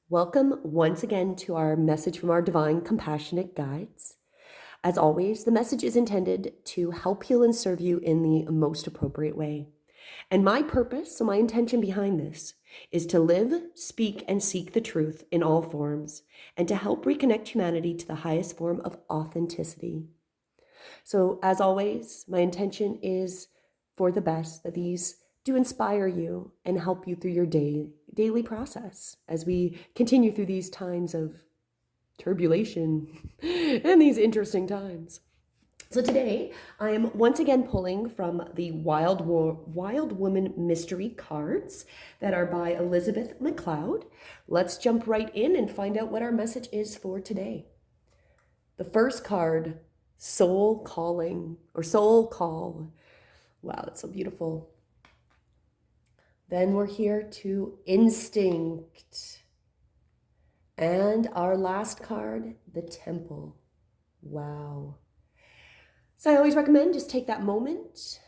Welcome once again to our message from our divine compassionate guides. As always, the message is intended to help heal and serve you in the most appropriate way. And my purpose, so my intention behind this, is to live, speak, and seek the truth in all forms, and to help reconnect humanity to the highest form of authenticity. So, as always, my intention is for the best, that these do inspire you and help you through your daily process as we continue through these times of turbulation and these interesting times. So today I am once again pulling from the Wild Woman Mystery cards that are by Elizabeth McLeod. Let's jump right in and find out what our message is for today. The first card, Soul Calling or Soul Call. Wow, that's so beautiful. Then we're here to Instinct. And our last card, the Temple. Wow. So I always recommend just take that moment,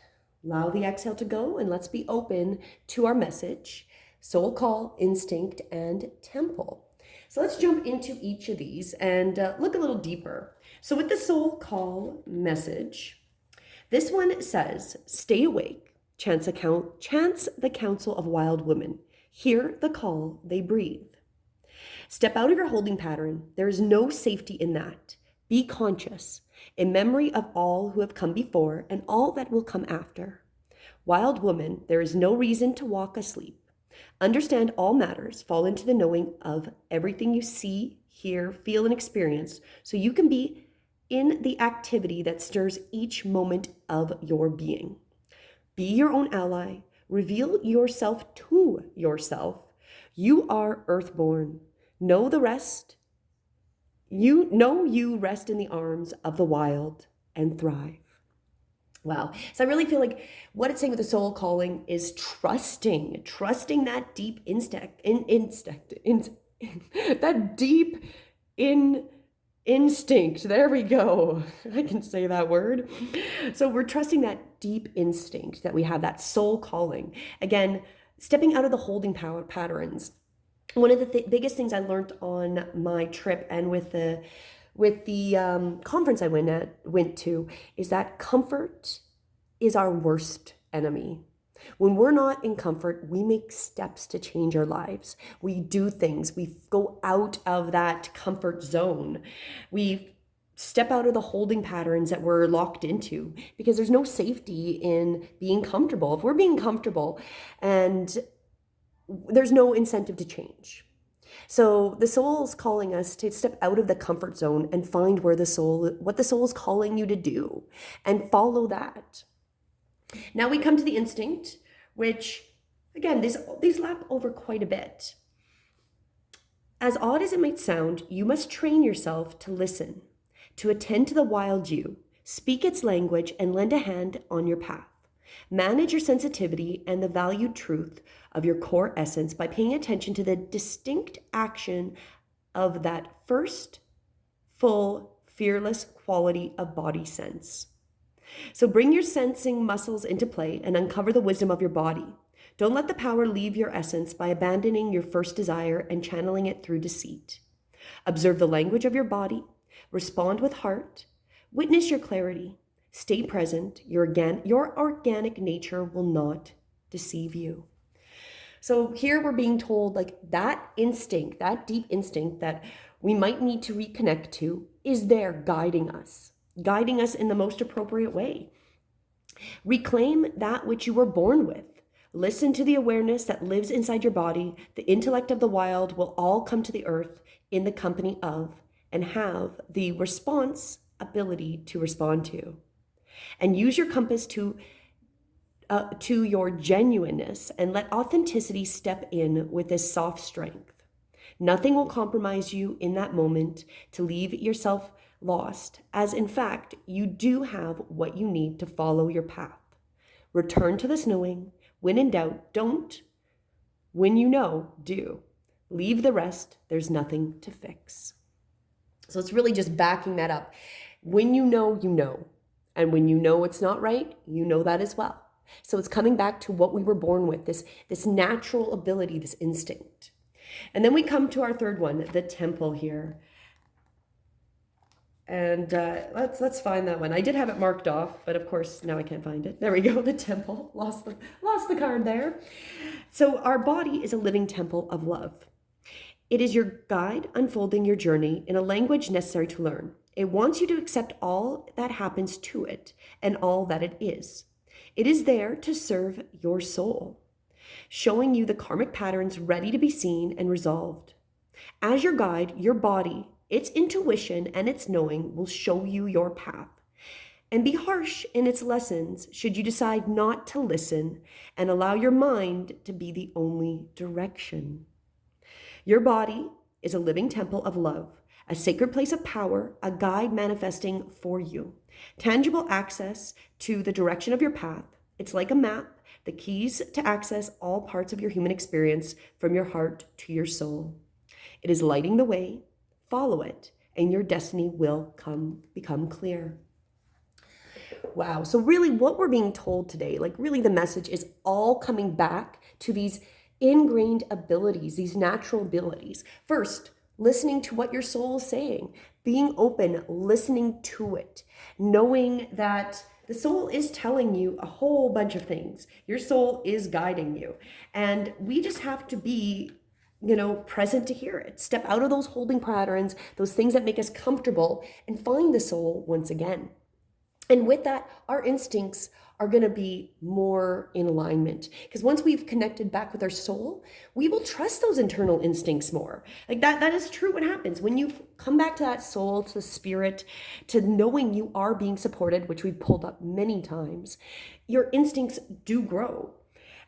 allow the exhale to go, and let's be open to our message. Soul Call, Instinct, and Temple. So let's jump into each of these and look a little deeper. So with the Soul Call message, this one says, stay awake, chance the counsel of wild women. Hear the call they breathe. Step out of your holding pattern. There is no safety in that. Be conscious, in memory of all who have come before and all that will come after. Wild woman, there is no reason to walk asleep. Understand all matters, fall into the knowing of everything you see, hear, feel, and experience, so you can be in the activity that stirs each moment of your being. Be your own ally. Reveal yourself to yourself. You are earthborn. Know the rest. You rest in the arms of the wild and thrive. Wow. So I really feel like what it's saying with the soul calling is trusting that deep that deep instinct. There we go. I can say that word. So we're trusting that deep instinct that we have, that soul calling. Again, stepping out of the holding power patterns. One of the biggest things I learned on my trip and with the conference I went to is that comfort is our worst enemy. When we're not in comfort, we make steps to change our lives. We do things. We go out of that comfort zone. We step out of the holding patterns that we're locked into because there's no safety in being comfortable. If we're being comfortable and there's no incentive to change. So the soul is calling us to step out of the comfort zone and find what the soul is calling you to do and follow that. Now we come to the instinct, which again, these lap over quite a bit. As odd as it might sound, you must train yourself to listen, to attend to the wild you, speak its language, and lend a hand on your path. Manage your sensitivity and the valued truth of your core essence by paying attention to the distinct action of that first, full, fearless quality of body sense. So bring your sensing muscles into play and uncover the wisdom of your body. Don't let the power leave your essence by abandoning your first desire and channeling it through deceit. Observe the language of your body, respond with heart, witness your clarity. Stay present. Your organic nature will not deceive you. So here we're being told like that instinct, that deep instinct that we might need to reconnect to is there guiding us in the most appropriate way. Reclaim that which you were born with. Listen to the awareness that lives inside your body. The intellect of the wild will all come to the earth in the company of and have the ability to respond to. And use your compass to your genuineness and let authenticity step in with this soft strength. Nothing will compromise you in that moment to leave yourself lost, as in fact, you do have what you need to follow your path. Return to this knowing. When in doubt, don't. When you know, do. Leave the rest. There's nothing to fix. So it's really just backing that up. When you know, you know. And when you know it's not right, you know that as well. So it's coming back to what we were born with, this natural ability, this instinct. And then we come to our third one, the temple here. And let's find that one. I did have it marked off, but of course now I can't find it. There we go, the temple. Lost the card there. So our body is a living temple of love. It is your guide unfolding your journey in a language necessary to learn. It wants you to accept all that happens to it and all that it is. It is there to serve your soul, showing you the karmic patterns ready to be seen and resolved. As your guide, your body, its intuition and its knowing will show you your path and be harsh in its lessons should you decide not to listen and allow your mind to be the only direction. Your body is a living temple of love, a sacred place of power, a guide manifesting for you, tangible access to the direction of your path. It's like a map, the keys to access all parts of your human experience from your heart to your soul. It is lighting the way. Follow it, and your destiny will become clear. Wow. So really what we're being told today, like really the message is all coming back to these ingrained abilities, these natural abilities. First, listening to what your soul is saying, being open, listening to it, knowing that the soul is telling you a whole bunch of things. Your soul is guiding you. And we just have to be present to hear it. Step out of those holding patterns, those things that make us comfortable, and find the soul once again. And with that, our instincts are going to be more in alignment. Because once we've connected back with our soul, we will trust those internal instincts more. Like that is true what happens. When you come back to that soul, to the spirit, to knowing you are being supported, which we've pulled up many times, your instincts do grow.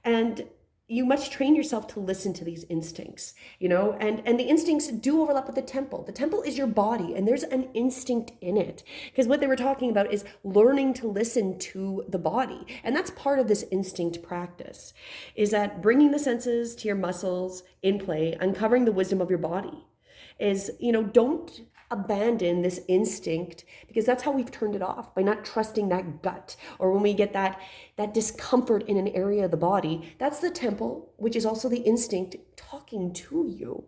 And you must train yourself to listen to these instincts, and the instincts do overlap with the temple. The temple is your body, and there's an instinct in it. Because what they were talking about is learning to listen to the body. And that's part of this instinct practice, is that bringing the senses to your muscles in play, uncovering the wisdom of your body is, don't abandon this instinct, because that's how we've turned it off, by not trusting that gut. Or when we get that discomfort in an area of the body, that's the temple, which is also the instinct talking to you.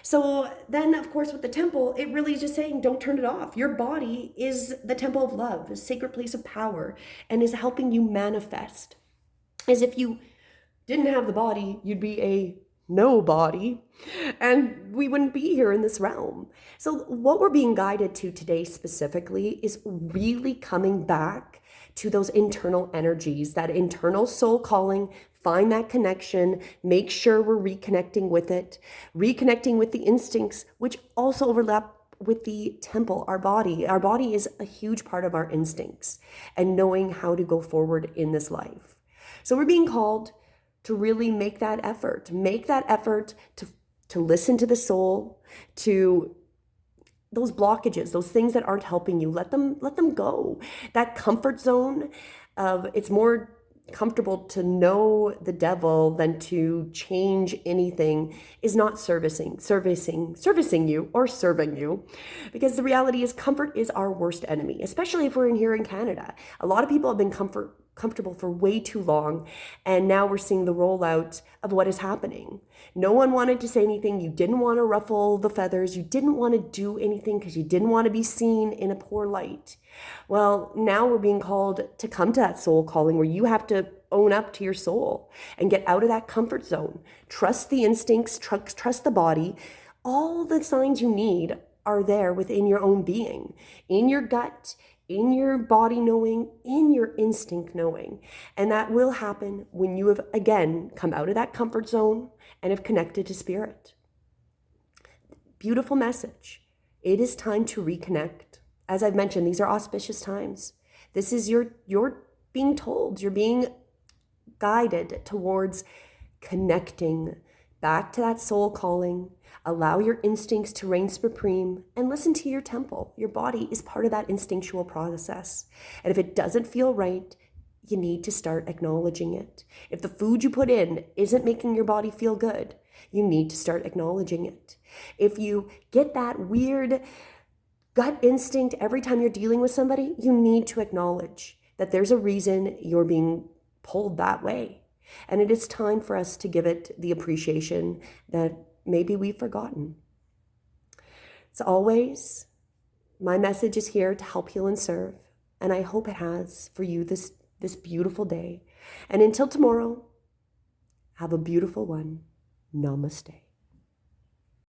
So then, of course, with the temple, it really is just saying, don't turn it off. Your body is the temple of love, a sacred place of power, and is helping you manifest. As if you didn't have the body, you'd be a nobody, and we wouldn't be here in this realm. So what we're being guided to today specifically is really coming back to those internal energies, that internal soul calling. Find that connection, make sure we're reconnecting with it, reconnecting with the instincts, which also overlap with the temple, our body. Our body is a huge part of our instincts and knowing how to go forward in this life. So we're being called to really make that effort to listen to the soul, to those blockages, those things that aren't helping you, let them go. That comfort zone of, it's more comfortable to know the devil than to change anything, is not servicing you or serving you. Because the reality is, comfort is our worst enemy, especially if we're here in Canada. A lot of people have been comfortable for way too long, and now we're seeing the rollout of what is happening. No one wanted to say anything. You didn't want to ruffle the feathers. You didn't want to do anything because you didn't want to be seen in a poor light. Well, now we're being called to come to that soul calling, where you have to own up to your soul and get out of that comfort zone. Trust the instincts, trust the body. All the signs you need are there within your own being, in your gut, in your body knowing, in your instinct knowing. And that will happen when you have, again, come out of that comfort zone and have connected to spirit. Beautiful message. It is time to reconnect. As I've mentioned, these are auspicious times. This is you're being told, you're being guided towards connecting back to that soul calling. Allow your instincts to reign supreme and listen to your temple. Your body is part of that instinctual process. And if it doesn't feel right, you need to start acknowledging it. If the food you put in isn't making your body feel good, you need to start acknowledging it. If you get that weird gut instinct every time you're dealing with somebody, you need to acknowledge that there's a reason you're being pulled that way. And it is time for us to give it the appreciation that maybe we've forgotten. As always, my message is here to help, heal, and serve, and I hope it has for you this beautiful day. And until tomorrow, have a beautiful one. Namaste.